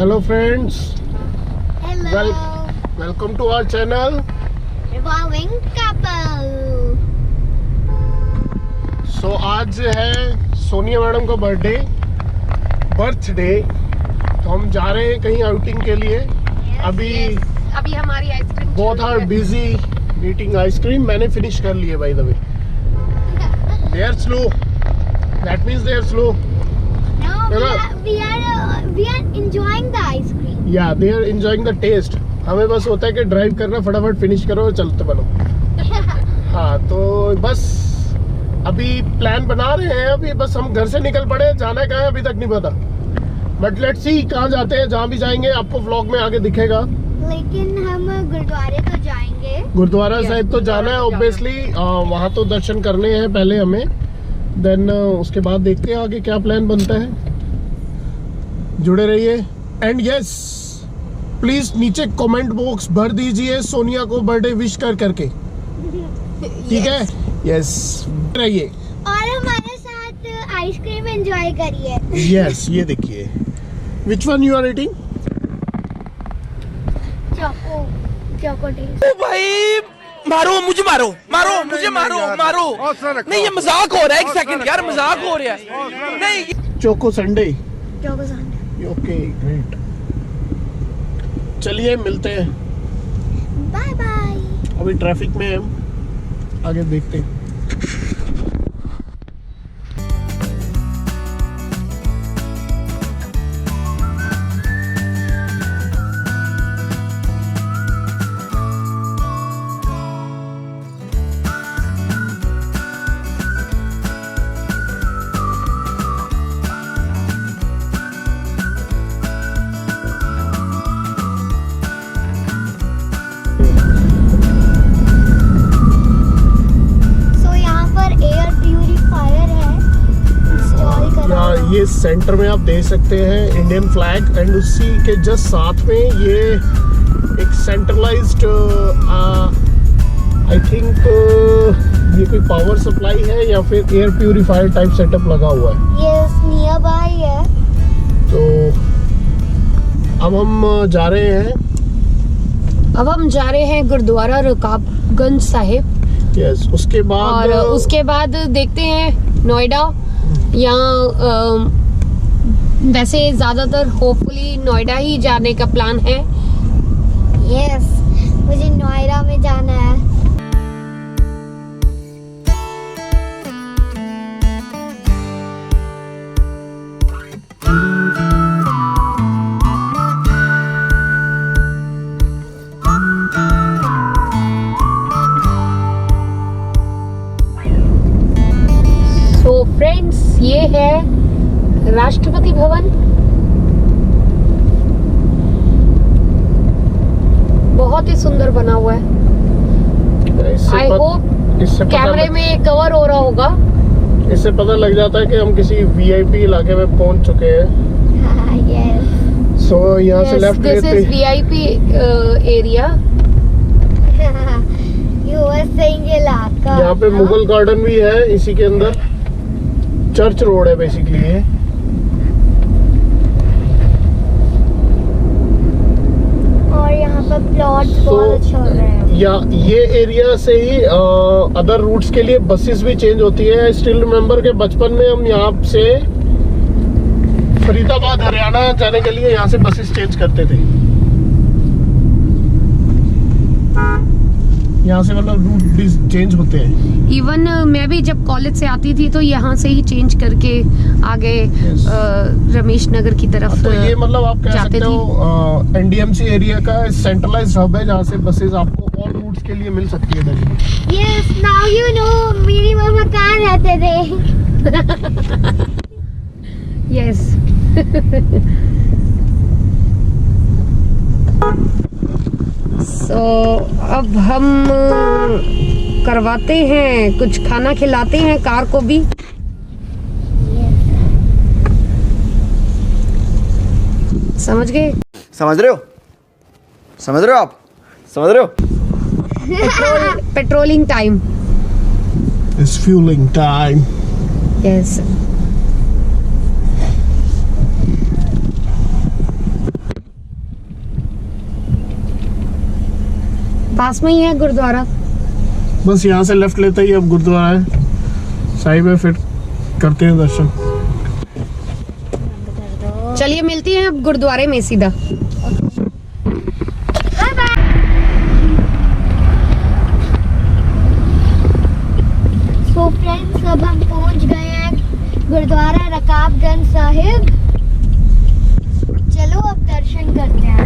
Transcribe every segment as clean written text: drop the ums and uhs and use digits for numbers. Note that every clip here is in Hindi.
Hello friends. Hello. Welcome to our channel. Revolving couple. So आज है सोनिया मैडम का बर्थडे तो हम जा रहे हैं कहीं आउटिंग के लिए। अभी हमारी आइसक्रीम बहुत आर बिजी ईटिंग आइसक्रीम। मैंने फिनिश कर ली है by the way. They are slow. That means they are slow. No, we are enjoying the ice cream. Yeah, they are enjoying the taste. हमें बस होता है कि ड्राइव करना, फटाफट फिनिश करो और चलते बनो। हाँ, तो बस अभी प्लान बना रहे हैं। अभी बस हम घर से निकल पड़े, जाना कहाँ है अभी तक नहीं पता। बट लेट्स सी कहाँ जाते हैं। जहाँ भी जाएंगे आपको व्लॉग में आगे दिखेगा। लेकिन हम गुरुद्वारे तो जाएंगे। गुरुद्वारा साहिब तो जाना है ऑब्वियसली। वहाँ तो दर्शन करने हैं पहले हमें, देन उसके बाद देखते हैं आगे क्या प्लान बनता है। जुड़े रहिए एंड यस प्लीज नीचे कमेंट बॉक्स भर दीजिए सोनिया को बर्थडे विश करके, ठीक है? यस रहिए और हमारे साथ आइसक्रीम एंजॉय करिए। यस ये देखिए। Which one you are eating? Choco taste. ओ भाई मारो मुझे, मारो मुझे, मारो नहीं ये मजाक हो रहा है। एक सेकंड यार, मजाक हो रहा है। नहीं choco Sunday. Choco Sunday. Okay great. चलिए मिलते हैं। Bye bye. अभी ट्रैफिक में हम आगे देखते हैं। ये सेंटर में आप देख सकते हैं इंडियन फ्लैग एंड उसी के जस्ट साथ में ये एक सेंट्रलाइज्ड आई थिंक ये कोई पावर सप्लाई है या फिर एयर प्यूरिफायर टाइप सेटअप लगा हुआ है। ये नियर बाय है। तो अब हम जा रहे हैं गुरुद्वारा रकाबगंज साहिब। यस उसके बाद देखते हैं नोएडा। यहाँ वैसे ज्यादातर होपफुली नोएडा ही जाने का प्लान है। यस मुझे नोएडा में जाना है। तो फ्रेंड्स ये है राष्ट्रपति भवन। बहुत ही सुंदर बना हुआ है। आई होप कैमरे में कवर हो रहा होगा। इससे पता लग जाता है कि हम किसी वीआईपी इलाके में पहुंच चुके हैं। सो यहाँ से लेफ्ट लेते हैं। VIP area. यहाँ पे मुगल गार्डन भी है इसी के अंदर। चर्च रोड है बेसिकली ये। और यहाँ पर प्लॉट्स बहुत अच्छे हो रहे हैं। या ये एरिया से ही अदर रूट्स के लिए बसेस भी चेंज होती है। आई स्टिल रिमेम्बर के बचपन में हम यहाँ से फरीदाबाद हरियाणा जाने के लिए यहाँ से बसेस चेंज करते थे। यहाँ से मतलब रूट चेंज होते हैं। इवन मैं भी जब कॉलेज से आती थी तो यहाँ से ही चेंज करके आगे रमेश नगर की तरफ तो ये मतलब आप कह सकते हो एनडीएमसी एरिया का सेंट्रलाइज्ड हब है जहाँ से बसेस आपको ऑल रूट्स के लिए मिल सकती है दिल्ली में। Yes, now you know मेरी मामा कहाँ रहते थे। यस सो अब हम करवाते हैं, कुछ खाना खिलाते हैं कार को भी। समझ गए? समझ रहे हो आप? समझ रहे हो? Patrolling time. It's fueling time. Yes. पास में ही है गुरुद्वारा। बस यहाँ से लेफ्ट लेते ही अब गुरुद्वारा है साइड में, फिर करते हैं दर्शन। चलिए मिलती हैं अब गुरुद्वारे में सीधा। सो फ्रेंड्स, अब हम पहुंच गए हैं गुरुद्वारा रकाबगंज साहिब। चलो अब दर्शन करते हैं।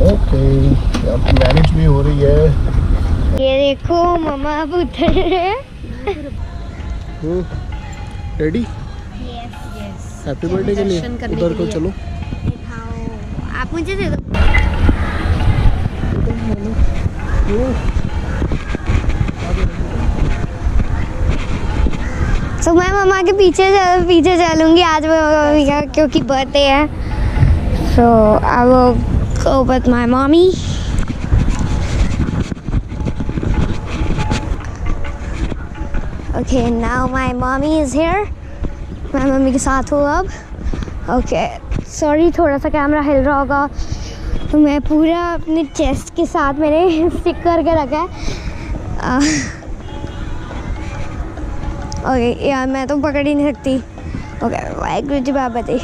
ओके, अब मैरिज भी हो रही है। ये देखो मम्मा अब उतर रहे हैं। रेडी? यस हैप्पी बर्थडे के लिए दर्शन करने उधर के को लिए। चलो। दिखाओ, आप मुझे दे दो। तो मैं मम्मा के पीछे चलूंगी आज मम्मी का, क्योंकि बर्थडे है। So I will go with my mummy. Okay, now my mummy is here. मैं मम्मी के साथ हूँ अब। ओके, सॉरी थोड़ा सा कैमरा हिल रहा होगा। तो मैं पूरा अपने चेस्ट के साथ मैंने स्टिक करके रखा है। ओके यार, मैं तो पकड़ ही नहीं सकती। ओके, वाहिगुरु जी बाबा जी।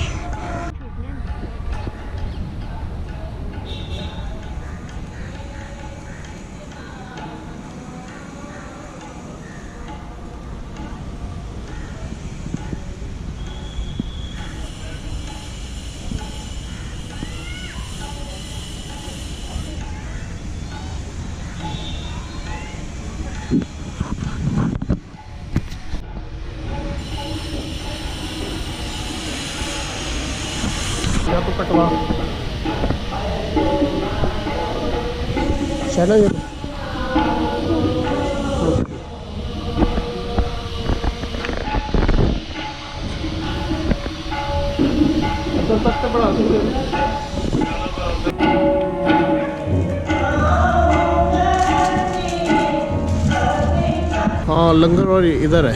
या तो कटवा चलो ये हाँ, लंगर और इधर है।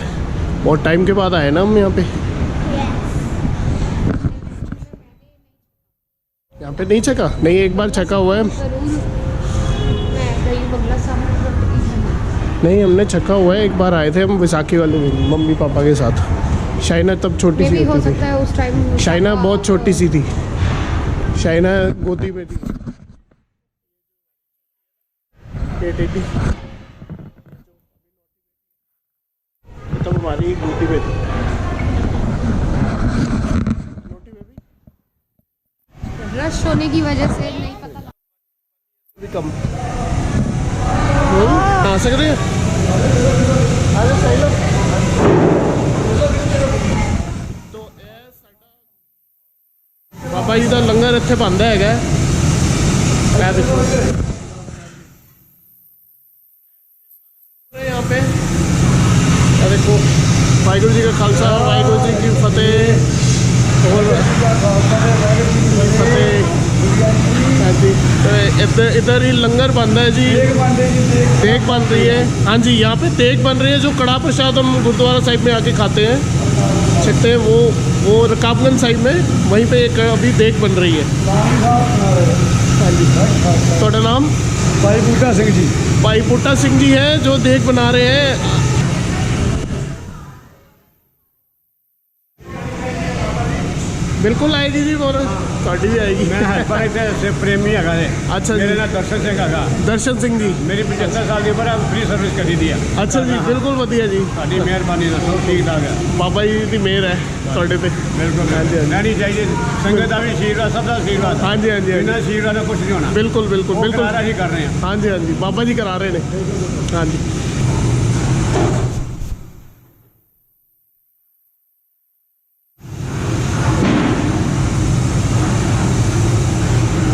बहुत टाइम के बाद आए ना हम यहाँ पे। यहाँ पे नहीं चखा? नहीं, एक बार चखा हुआ है। नहीं, हमने चखा हुआ है, एक बार आए थे हम विसाखी वाले दिन मम्मी पापा के साथ। शाइना तब छोटी सी होती थी। उस टाइम शाइना बहुत छोटी सी थी। शाइना गोदी में थी। तब हमारी गोदी में थी। रश होने की वजह से नहीं पता लगा। भी कम आ सकते हैं। अरे सही लो। तो बाबा जी का लंगर इत्थे बनता है। यहाँ पे देखो, वाहिगुरू जी का खालसा, वाहिगुरू जी की फतेह। और फतेह। इधर ही लंगर बन रहा है जी, देग बन रही है। हाँ जी, यहाँ पे देग बन रही है। जो कड़ा प्रसाद हम गुरुद्वारा साहिब में आके खाते हैं, सकते हैं, वो रकाबगंज साहिब में, वहीं पे एक अभी देग बन रही है। हाँ जी, थोड़ा नाम? भाई बूटा सिंह जी। भाई बूटा सिंह जी है जो देग बना रहे हैं। बिल्कुल आएगी जी, बोल साड़ी भी आएगी। मैं हाइपर से प्रेमी है। अच्छा जी। मेरा नाम दर्शन सिंह है। दर्शन सिंह जी, मेरी 75 साल की उम्र है, फ्री सर्विस करी दी है। अच्छा जी, बिल्कुल वधिया जी। साड़ी मेहरबानी दसो, ठीक ठाक है। बाबा जी की मेहर है ਤੁਹਾਡੇ ਤੇ। बिल्कुल रहनी चाहिए। संगत का भी आशीर्वाद, सब का आशीर्वाद। हाँ जी, हाँ जी, हाँ बिना जी, आशीर्वाद कुछ नहीं होना। बिल्कुल बिल्कुल बिल्कुल। करारा ही कर रहे हैं। हाँ जी, हाँ जी, बाबा जी करा रहे हैं। हाँ जी।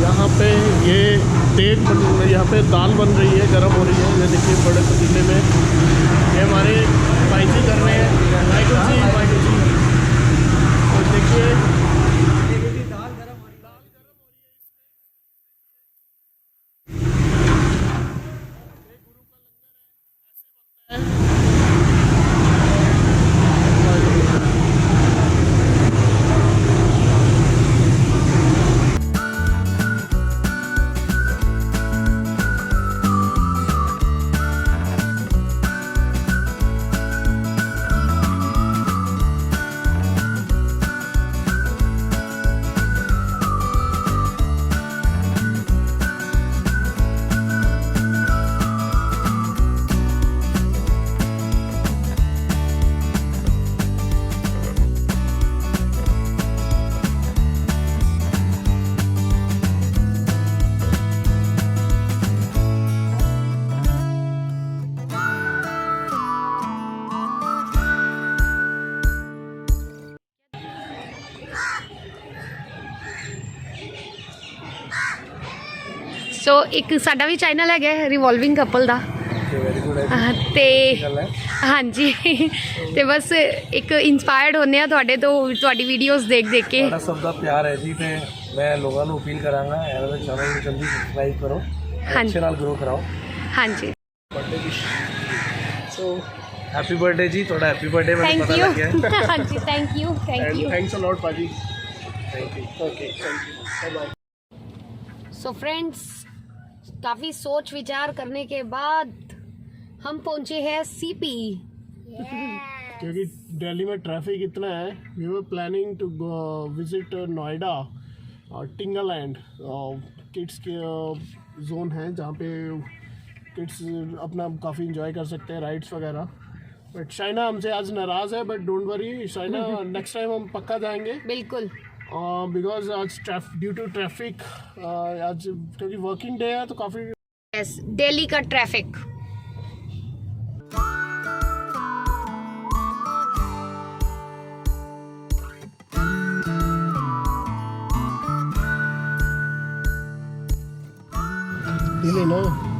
यहाँ पे ये देग यहाँ पे दाल बन रही है, गर्म हो रही है। ये देखिए बड़े पतीले में ये हमारे भाई जी कर रहे हैं। वाहिगुरू जी, वाहिगुरू जी। और देखिए ਸੋ ਇੱਕ ਸਾਡਾ ਵੀ ਚੈਨਲ ਹੈਗਾ ਰਿਵੋਲਵਿੰਗ ਕਪਲ ਦਾ ਤੇ ਹਾਂਜੀ ਤੇ ਬਸ ਇੱਕ ਇਨਸਪਾਇਰਡ ਹੁੰਦੇ ਆ ਤੁਹਾਡੇ ਤੋਂ, ਤੁਹਾਡੀ ਵੀਡੀਓਜ਼ ਦੇਖ ਦੇਖ ਕੇ। ਤੁਹਾਡਾ ਸਭ ਦਾ ਪਿਆਰ ਹੈ ਜੀ, ਤੇ ਮੈਂ ਲੋਕਾਂ ਨੂੰ ਅਪੀਲ ਕਰਾਂਗਾ ਇਹਨਾਂ ਦੇ ਚੈਨਲ ਨੂੰ ਜਲਦੀ ਸਬਸਕ੍ਰਾਈਬ ਕਰੋ, ਅੱਛੇ ਨਾਲ ਗਰੋ ਕਰਾਓ। ਹਾਂਜੀ ਸੋ ਹੈਪੀ ਬਰਥਡੇ ਜੀ, ਤੁਹਾਡਾ ਹੈਪੀ ਬਰਥਡੇ ਮੈਨੂੰ ਥੈਂਕ ਪਤਾ ਯੂ। ਲੱਗਿਆ। ਹਾਂਜੀ thank you thanks a lot पाजी। Thank you. Okay thank you, bye bye. So friends, काफ़ी सोच विचार करने के बाद हम पहुंचे हैं सीपी। क्योंकि दिल्ली में ट्रैफिक इतना है, we were planning to visit Noida और टिंगालैंड, किड्स के जोन है जहाँ पे किड्स अपना काफ़ी इंजॉय कर सकते हैं, राइड्स वगैरह। बट शाइना हमसे आज नाराज़ है, but don't worry Shaina, next time हम पक्का जाएंगे। बिल्कुल। बिकॉज आज ड्यू टू ट्रैफिक, आज क्योंकि वर्किंग डे है तो काफ़ी। यस, दिल्ली का ट्रैफिक।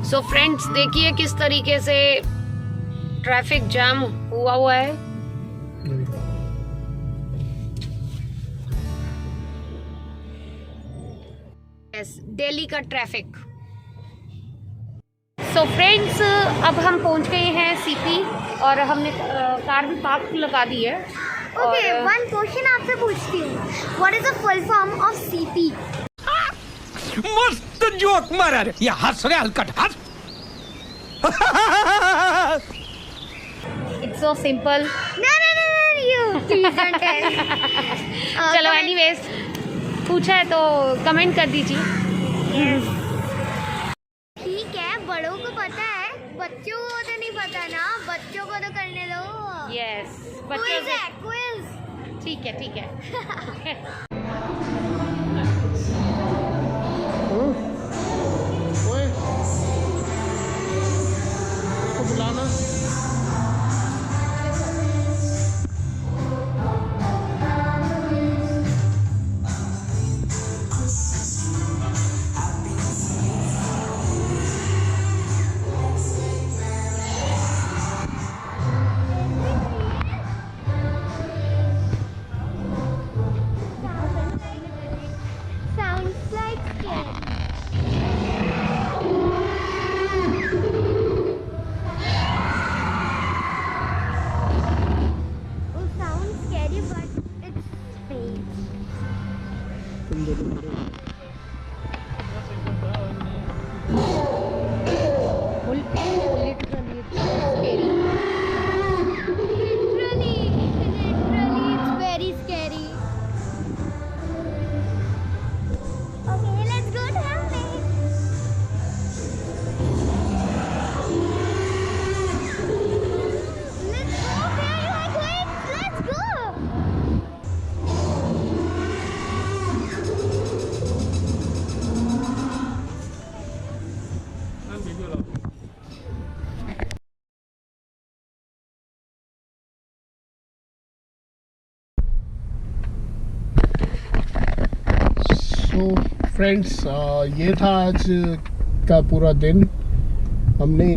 सो फ्रेंड्स, देखिए किस तरीके से ट्रैफिक जाम हुआ है। यस, दिल्ली का ट्रैफिक। सो फ्रेंड्स, अब हम पहुंच गए हैं सीपी और हमने कार भी पार्क लगा दी है। ओके, वन क्वेश्चन आपसे पूछती हूँ, what is the full form of CP? मस्त जोक मारा रे, या हंस रे हलकट हंस। It's so simple. No, you please don't tell. चलो एनीवेज, पूछा है तो कमेंट कर दीजिए। ठीक है, बड़ों को पता है, बच्चों को तो नहीं पता ना, बच्चों को तो करने दो। यस, क्विज है, क्विज। ठीक है ठीक है। ओए, उसको बुलाना। Sounds like scary. Oh, sounds scary, but it's space. Literally, it's very scary. Okay, let's go to Hamlet. Let's go, very quick. Let's go. So friends, ये था आज का पूरा दिन। हमने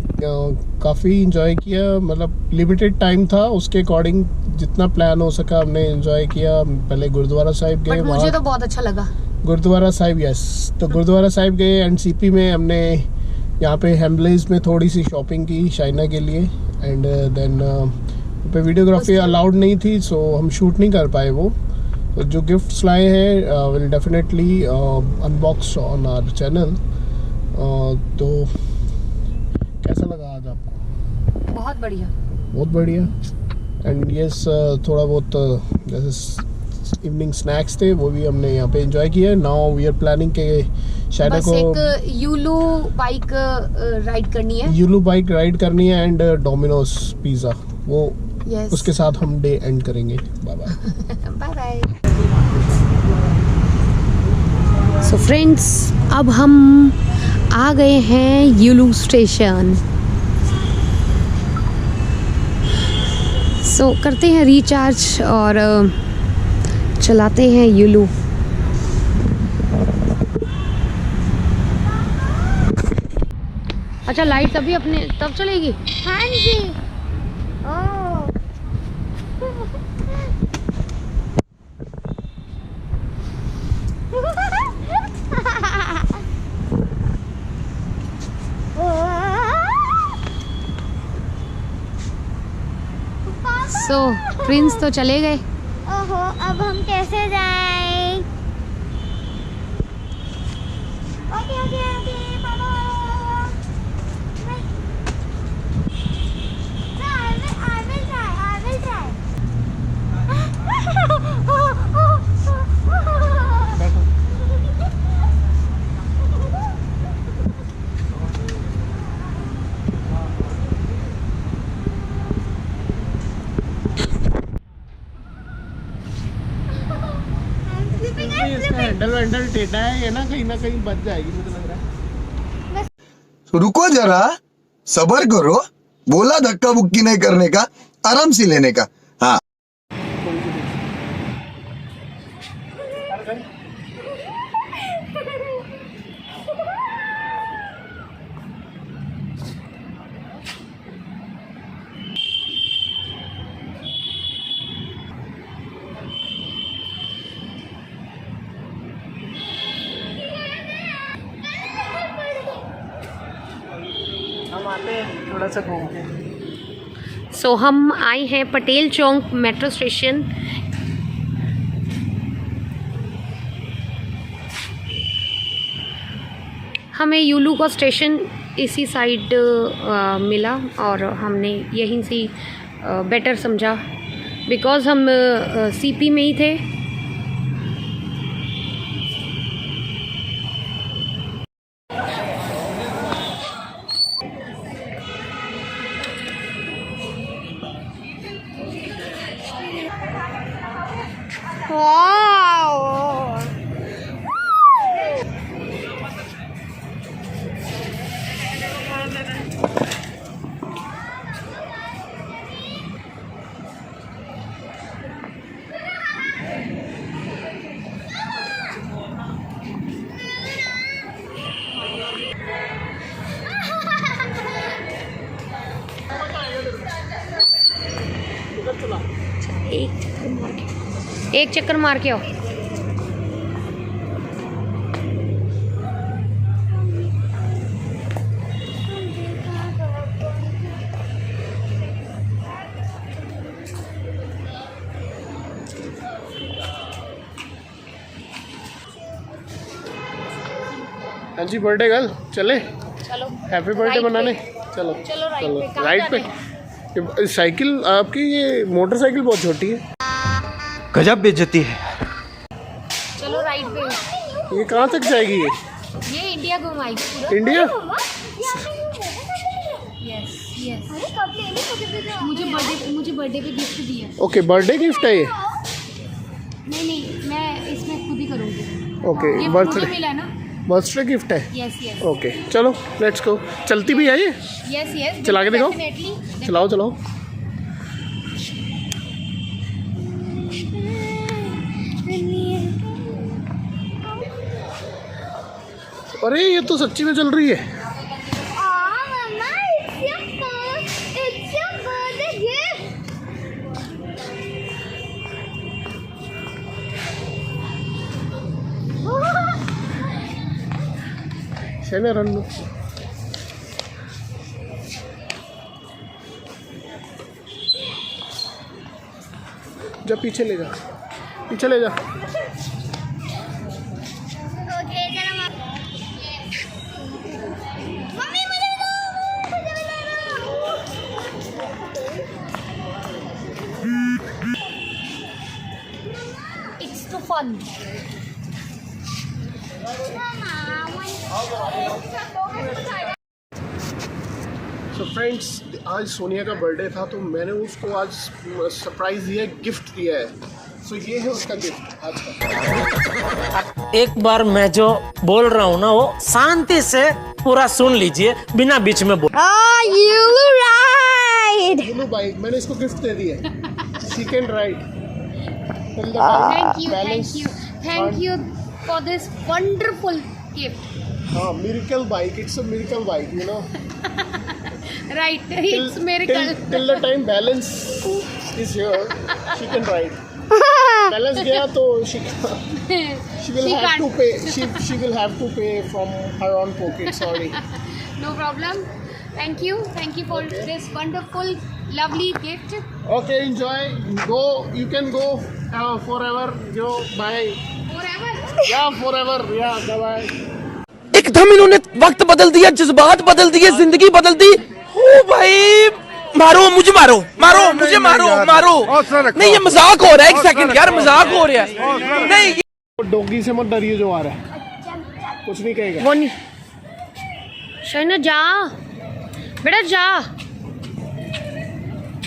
काफ़ी इंजॉय किया, मतलब लिमिटेड टाइम था, उसके अकॉर्डिंग जितना प्लान हो सका हमने एंजॉय किया। पहले गुरुद्वारा साहिब गए, बट मुझे तो बहुत अच्छा लगा। गुरुद्वारा साहिब, यस, तो गुरुद्वारा साहिब गए एंड सीपी में हमने यहाँ पे हेम्बलेज में थोड़ी सी शॉपिंग की शाइना के लिए। एंड देन पे वीडियोग्राफी अलाउड नहीं थी, सो हम शूट नहीं कर पाए वो। तो जो गिफ्ट्स लाए हैं will definitely unbox on our channel. तो कैसा लगा आज आपको? बहुत बढ़िया। बहुत बढ़िया। एंड यस, थोड़ा बहुत जैसे इवनिंग स्नैक्स थे वो भी हमने यहाँ पे एंजॉय किया। नाउ वी आर प्लानिंग के शायद बस को एक यूलू बाइक राइड करनी है। यूलू बाइक राइड करनी है एंड डोमिनोज पिज़्ज़ा, वो यस। उसके साथ हम डे एंड करेंगे। Bye bye. Bye bye. So friends, अब हम आ गए हैं यूलू स्टेशन। सो करते हैं रिचार्ज और चलाते हैं यूलू। अच्छा लाइट तभी अपने तब चलेगी। हाँ जी। ओह सो प्रिंस तो चले गए। ओहो, अब हम कैसे जाएं? ओके ओके ओके पापा। I will try. इसका हैंडल टेढ़ा है, ये ना कहीं बच जाएगी मुझे लग रहा है। तो रुको जरा, सबर करो। बोला धक्का बुक्की नहीं करने का, आराम से लेने का। हाँ हम आते हैं थोड़ा सा घूम के। सो हम आए हैं पटेल चौक मेट्रो स्टेशन। हमें यूलू का स्टेशन इसी साइड मिला और हमने यहीं से बेटर समझा बिकॉज़ हम सीपी में ही थे। Wow. एक चक्कर मार के आओ। हाँ जी बर्थडे गर्ल, चले चलो हैप्पी बर्थडे राइट मनाने। पे। चलो चलो राइट पे। कहाँ राइट जाना पे। ये साइकिल आपकी, ये मोटरसाइकिल बहुत छोटी है। गजब बेइज्जती है। चलो राइट पे। ये कहाँ तक जाएगी ये इंडिया घुमाएगी पूरा। इंडिया? Yes yes. मुझे बर्थडे पे गिफ्ट दिया। ओके बर्थडे गिफ्ट है ये। नहीं मैं इसमें खुद ही करूँगी। ओके ये मुझे बर्थडे मिला ना। बर्थडे गिफ्ट है। यस यस ओके चलो लेट्स गो। चलती भी है ये? Yes yes. चला के दिखाओ। डेफिनेटली। चलाओ चलाओ। अरे ये तो सच्ची में चल रही है। शेने रन जा, पीछे ले जा, पीछे ले जा। It's too fun. So friends आज सोनिया का बर्थडे था तो मैंने उसको आज सरप्राइज दिया, गिफ्ट दिया है। सो ये है उसका गिफ्ट आज का। एक बार मैं जो बोल रहा हूँ ना वो शांति से पूरा सुन लीजिए बिना बीच में बोल। You ride. ब्लू बाइक मैंने इसको गिफ्ट दे दी है। She can ride. Thank you for this wonderful gift. हाँ miracle bike, it's a miracle bike, you know. Right, it's miracle. Till the time balance is here, she can ride. Balance गया तो she will She have can't. to pay. She will have to pay from her own pocket. Sorry. No problem. Thank you for this wonderful, lovely gift. Okay, enjoy. Go. You can go forever. Go. Bye. Forever. Yeah, forever. Yeah. Bye. एकदम इन्होंने वक्त बदल दिया, जज्बात बदल दिए, जिंदगी बदल दी। ओ भाई, मारो मुझे, मारो मुझे, मारो। नहीं, ये मजाक हो रहा है, एक सेकंड यार, मजाक हो रहा है। नहीं, डॉगी से मत डरिए जो आ रहा है, कुछ नहीं कहेगा। वो नहीं, शाइना जा बेटा, जा।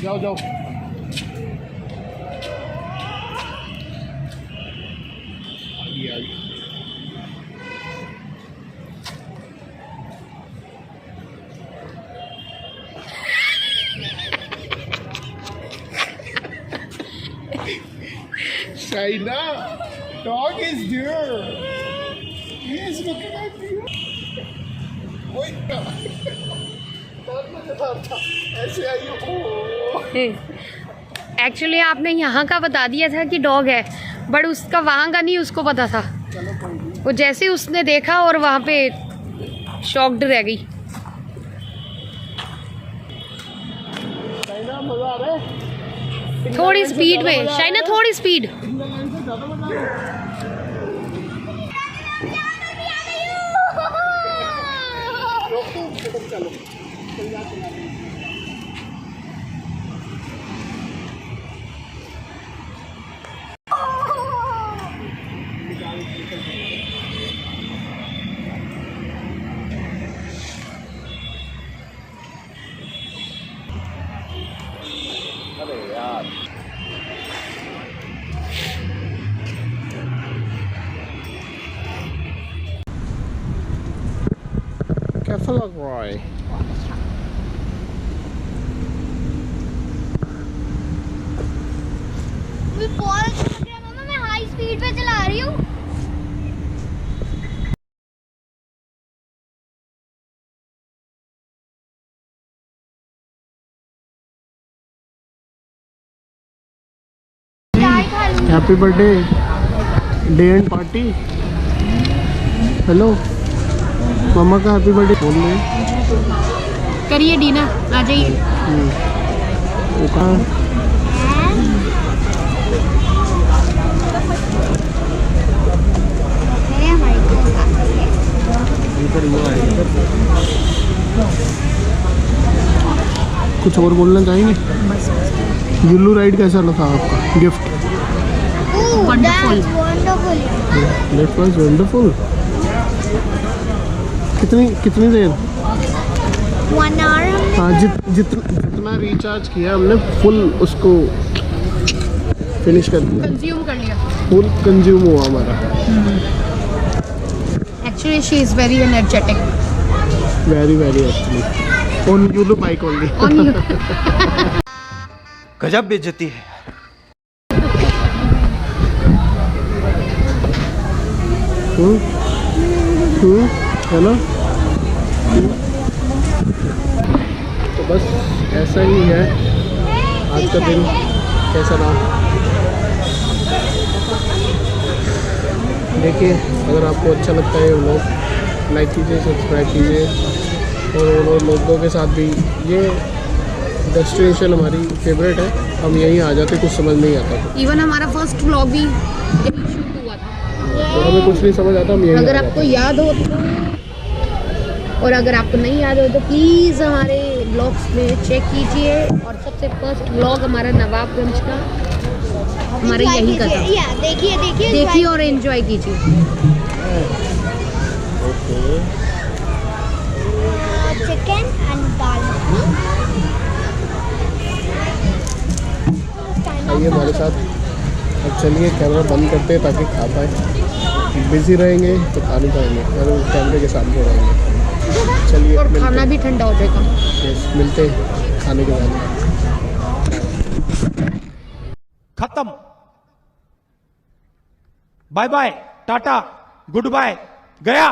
जाओ। आगे। Shaina, dog is there. He is looking at you. Wait. ऐसे आई हो। एक्चुअली आपने यहाँ का बता दिया था कि डॉग है, बट उसका वहाँ का नहीं उसको पता था। वो जैसे ही उसने देखा और वहाँ पे शॉक्ड रह गई। शाइना, मजा आ रहा है? थोड़ी स्पीड में शाइना, थोड़ी स्पीड। कैसा लग रहा है? बहुत अच्छा लग रहा है मम्मा, मैं हाई स्पीड पे चला रही हूँ। Happy birthday day and party. Hello, mama का हैप्पी बर्थडे बोल रहे। करिए डीना, आ जाइए। वो कहाँ? कुछ और बोलना चाहेंगे? युल्लू राइड कैसा लगा आपका? Gift wonderful. That was wonderful. कितनी देर? 1 आवर। हाँ, जितना रिचार्ज किया हमने फुल उसको फिनिश कर दिया, कंज्यूम कर लिया। फुल कंज्यूम हुआ हमारा। Actually she is very energetic. Very actually on युल्लू बाइक ओनली। गजब बेइज्जती है। है ना? तो बस ऐसा ही है आज का दिन। कैसा रहा देखिए। अगर आपको अच्छा लगता है व्लॉग, लाइक कीजिए, सब्सक्राइब कीजिए, और लोगों के साथ भी। ये डेस्टिनेशन हमारी फेवरेट है, हम यहीं आ जाते, कुछ समझ नहीं आता था। इवन हमारा फर्स्ट व्लॉग भी यही शूट हुआ था। तो हमें कुछ नहीं समझ आता, हम यहीं अगर आ आपको जाते। याद हो और अगर आपको नहीं याद हो तो प्लीज़ हमारे ब्लॉग्स में चेक कीजिए। और सबसे फर्स्ट ब्लॉग हमारा नवाबगंज का, हमारा यही का था। देखिए और एंजॉय कीजिए। चिकन एंड दाल। आइए हमारे साथ। अब चलिए कैमरा बंद करते हैं ताकि खा पाए। बिजी रहेंगे तो खा नहीं पाएंगे, कैमरे के सामने रहेंगे। चलिए, और खाना भी ठंडा हो जाएगा। यस, मिलते हैं खाने के बाद। खत्म। बाय बाय, टाटा, गुड बाय, गया।